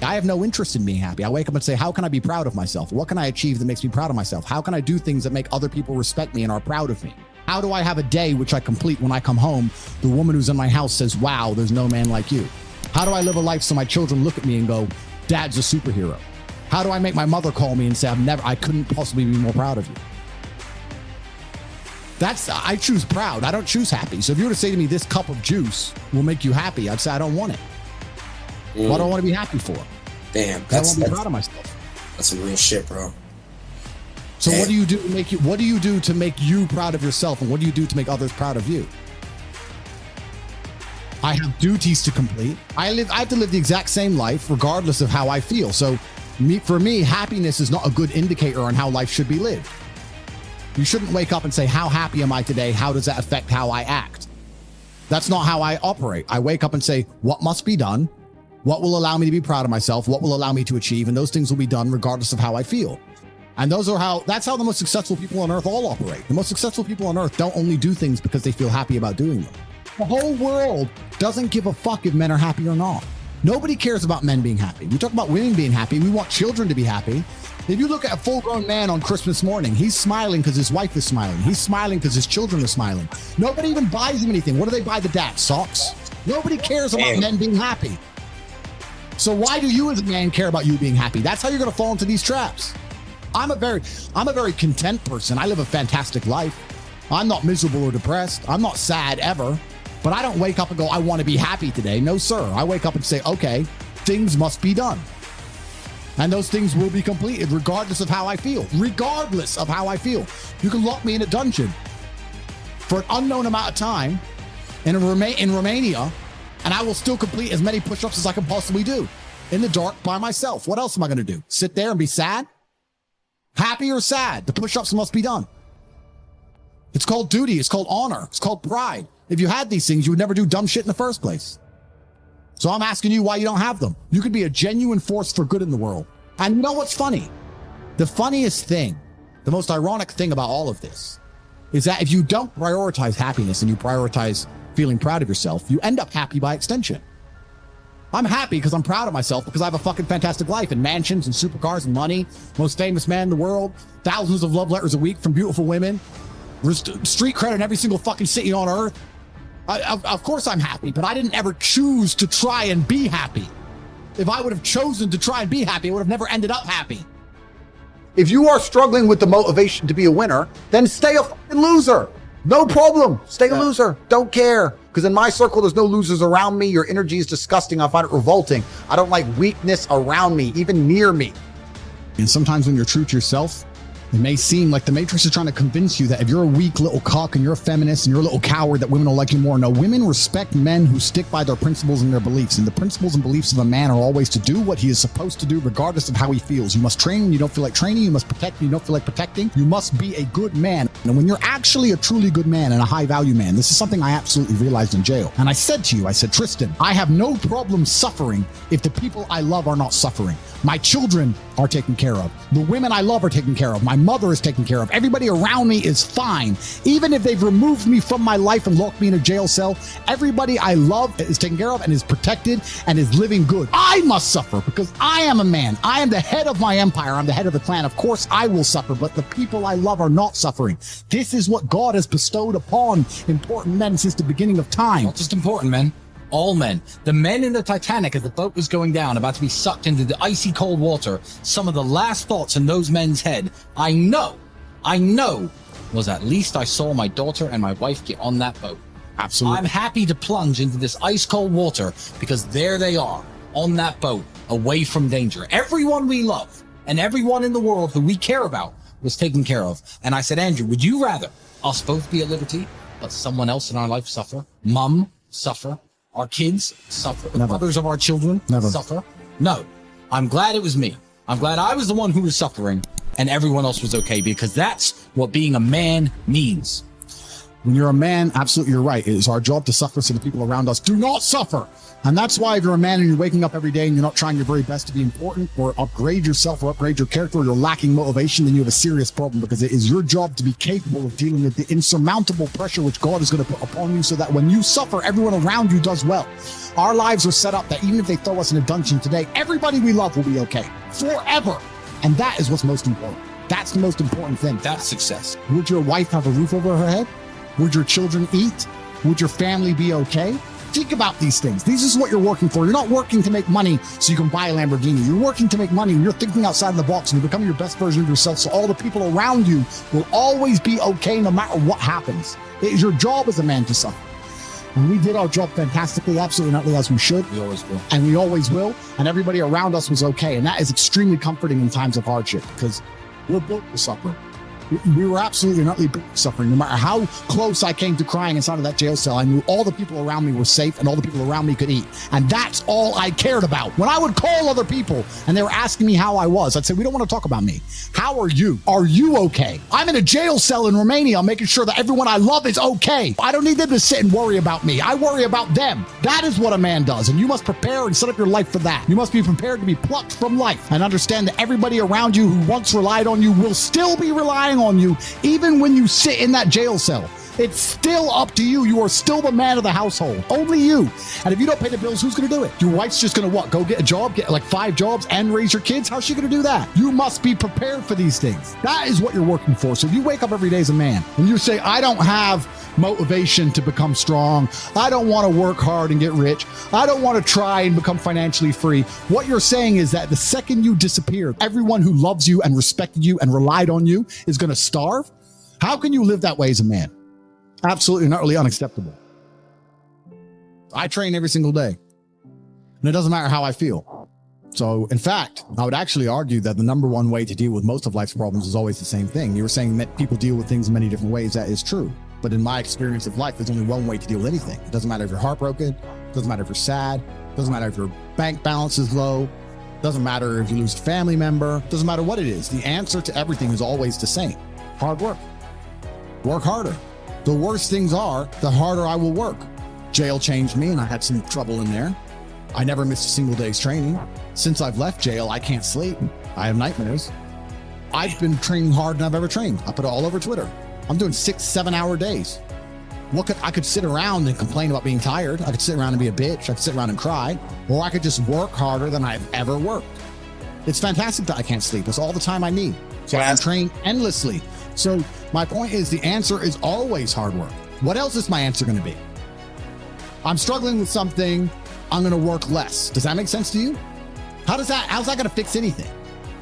I have no interest in being happy. I wake up and say, how can I be proud of myself? What can I achieve that makes me proud of myself? How can I do things that make other people respect me and are proud of me? How do I have a day which I complete when I come home? The woman who's in my house says, wow, there's no man like you. How do I live a life so my children look at me and go, Dad's a superhero? How do I make my mother call me and say, I couldn't possibly be more proud of you? I choose proud. I don't choose happy. So if you were to say to me, this cup of juice will make you happy, I'd say, I don't want it. What do I want to be happy for? Damn, I want to be proud of myself. That's some real shit, bro. So what do you do to make you? What do you do to make you proud of yourself, and what do you do to make others proud of you? I have duties to complete. I have to live the exact same life, regardless of how I feel. So, for me, happiness is not a good indicator on how life should be lived. You shouldn't wake up and say, "How happy am I today? How does that affect how I act?" That's not how I operate. I wake up and say, "What must be done? What will allow me to be proud of myself? What will allow me to achieve?" And those things will be done regardless of how I feel. And that's how the most successful people on earth all operate. The most successful people on earth don't only do things because they feel happy about doing them. The whole world doesn't give a fuck if men are happy or not. Nobody cares about men being happy. We talk about women being happy. We want children to be happy. If you look at a full-grown man on Christmas morning, he's smiling because his wife is smiling. He's smiling because his children are smiling. Nobody even buys him anything. What do they buy the dad? Socks? Nobody cares about men being happy. So why do you as a man care about you being happy? That's how you're going to fall into these traps. I'm a very content person. I live a fantastic life. I'm not miserable or depressed. I'm not sad ever, but I don't wake up and go, I want to be happy today. No, sir. I wake up and say, okay, things must be done. And those things will be completed regardless of how I feel. Regardless of how I feel. You can lock me in a dungeon for an unknown amount of time in Romania, and I will still complete as many push-ups as I can possibly do in the dark by myself. What else am I going to do? Sit there and be sad? Happy or sad? The push-ups must be done. It's called duty. It's called honor. It's called pride. If you had these things, you would never do dumb shit in the first place. So I'm asking you why you don't have them. You could be a genuine force for good in the world. And you know what's funny? The funniest thing, the most ironic thing about all of this is that if you don't prioritize happiness and you prioritize feeling proud of yourself, you end up happy by extension. I'm happy because I'm proud of myself because I have a fucking fantastic life and mansions and supercars and money, most famous man in the world, thousands of love letters a week from beautiful women, street credit in every single fucking city on earth. Of course I'm happy, but I didn't ever choose to try and be happy. If I would have chosen to try and be happy, I would have never ended up happy. If you are struggling with the motivation to be a winner, then stay a fucking loser. No problem. Stay a loser. Don't care. Because in my circle, there's no losers around me. Your energy is disgusting. I find it revolting. I don't like weakness around me, even near me. And sometimes when you're true to yourself, it may seem like the Matrix is trying to convince you that if you're a weak little cuck and you're a feminist and you're a little coward, that women will like you more. No, women respect men who stick by their principles and their beliefs. And the principles and beliefs of a man are always to do what he is supposed to do, regardless of how he feels. You must train when you don't feel like training. You must protect when you don't feel like protecting. You must be a good man. And when you're actually a truly good man and a high value man, this is something I absolutely realized in jail. And I said to you, I said, Tristan, I have no problem suffering if the people I love are not suffering. My children are taken care of. The women I love are taken care of. My mother is taken care of. Everybody around me is fine. Even if they've removed me from my life and locked me in a jail cell, everybody I love is taken care of and is protected and is living good. I must suffer because I am a man. I am the head of my empire. I'm the head of the clan. Of course, I will suffer, but the people I love are not suffering. This is what God has bestowed upon important men since the beginning of time. Not just important men. All men. The men in the Titanic as the boat was going down, about to be sucked into the icy cold water, some of the last thoughts in those men's head, I know, was at least I saw my daughter and my wife get on that boat. Absolutely. I'm happy to plunge into this ice cold water because there they are on that boat, away from danger. Everyone we love and everyone in the world who we care about was taken care of. And I said, Andrew, would you rather us both be at liberty, but someone else in our life suffer? Mum suffer? Our kids suffer. The mothers of our children suffer. No, I'm glad it was me. I'm glad I was the one who was suffering and everyone else was okay, because that's what being a man means. When you're a man, absolutely you're right. It is our job to suffer so the people around us do not suffer. And that's why if you're a man and you're waking up every day and you're not trying your very best to be important or upgrade yourself or upgrade your character, or you're lacking motivation, then you have a serious problem, because it is your job to be capable of dealing with the insurmountable pressure which God is going to put upon you, so that when you suffer, everyone around you does well. Our lives are set up that even if they throw us in a dungeon today, everybody we love will be okay forever. And that is what's most important. That's the most important thing. That's success. Would your wife have a roof over her head? Would your children eat? Would your family be okay? Think about these things. This is what you're working for. You're not working to make money so you can buy a Lamborghini. You're working to make money and you're thinking outside the box and you're becoming your best version of yourself, so all the people around you will always be okay no matter what happens. It is your job as a man to suffer. And we did our job fantastically, absolutely not as we should. We always will. And we always will. And everybody around us was okay. And that is extremely comforting in times of hardship, because we're built to suffer. We were absolutely not suffering. No matter how close I came to crying inside of that jail cell, I knew all the people around me were safe and all the people around me could eat. And that's all I cared about. When I would call other people and they were asking me how I was, I'd say, we don't want to talk about me. How are you? Are you okay? I'm in a jail cell in Romania. I'm making sure that everyone I love is okay. I don't need them to sit and worry about me. I worry about them. That is what a man does. And you must prepare and set up your life for that. You must be prepared to be plucked from life and understand that everybody around you who once relied on you will still be relying on you, even when you sit in that jail cell. It's still up to you. You are still the man of the household. Only you. And if you don't pay the bills, who's going to do it? Your wife's just going to what? Go get a job, get like 5 jobs and raise your kids? How's she going to do that? You must be prepared for these things. That is what you're working for. So if you wake up every day as a man and you say, I don't have motivation to become strong, I don't want to work hard and get rich, I don't want to try and become financially free, what you're saying is that the second you disappear, everyone who loves you and respected you and relied on you is going to starve. How can you live that way as a man? Absolutely not really unacceptable. I train every single day, and it doesn't matter how I feel. So in fact, I would actually argue that the number one way to deal with most of life's problems is always the same thing. You were saying that people deal with things in many different ways. That is true. But in my experience of life, there's only one way to deal with anything. It doesn't matter if you're heartbroken. It doesn't matter if you're sad. It doesn't matter if your bank balance is low. It doesn't matter if you lose a family member. It doesn't matter what it is. The answer to everything is always the same. Hard work. Work harder. The worse things are, the harder I will work. Jail changed me and I had some trouble in there. I never missed a single day's training. Since I've left jail, I can't sleep. I have nightmares. I've been training harder than I've ever trained. I put it all over Twitter. I'm doing 6-7 hour days. I could sit around and complain about being tired. I could sit around and be a bitch. I could sit around and cry, or I could just work harder than I've ever worked. It's fantastic that I can't sleep. It's all the time I need. So I train endlessly. So my point is, the answer is always hard work. What else is my answer going to be? I'm struggling with something. I'm going to work less. Does that make sense to you? How's that going to fix anything?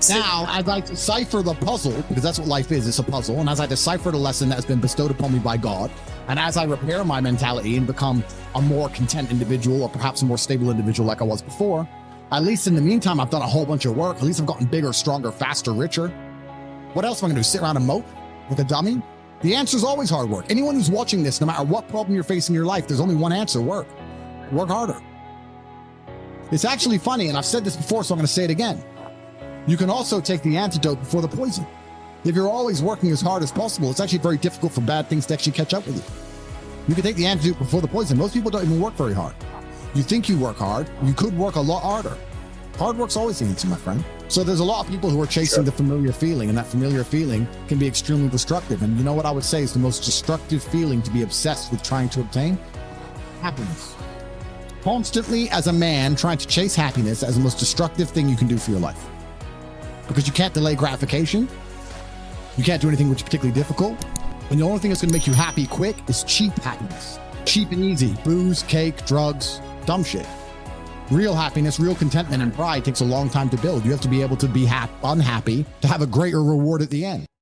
Now, as I decipher the puzzle, because that's what life is, it's a puzzle. And as I decipher the lesson that has been bestowed upon me by God, and as I repair my mentality and become a more content individual, or perhaps a more stable individual like I was before, at least in the meantime, I've done a whole bunch of work. At least I've gotten bigger, stronger, faster, richer. What else am I going to do? Sit around and mope like a dummy? The answer is always hard work. Anyone who's watching this, no matter what problem you're facing in your life, there's only one answer: work. Work harder. It's actually funny, and I've said this before, so I'm going to say it again. You can also take the antidote before the poison. If you're always working as hard as possible, it's actually very difficult for bad things to actually catch up with you. You can take the antidote before the poison. Most people don't even work very hard. You think you work hard, you could work a lot harder. Hard work's always the answer, my friend. So there's a lot of people who are chasing the familiar feeling, and that familiar feeling can be extremely destructive. And you know what I would say is the most destructive feeling to be obsessed with trying to obtain? Happiness. Constantly, as a man, trying to chase happiness as the most destructive thing you can do for your life. Because you can't delay gratification. You can't do anything which is particularly difficult. And the only thing that's going to make you happy quick is cheap happiness. Cheap and easy. Booze, cake, drugs, dumb shit. Real happiness, real contentment and pride takes a long time to build. You have to be able to be unhappy to have a greater reward at the end.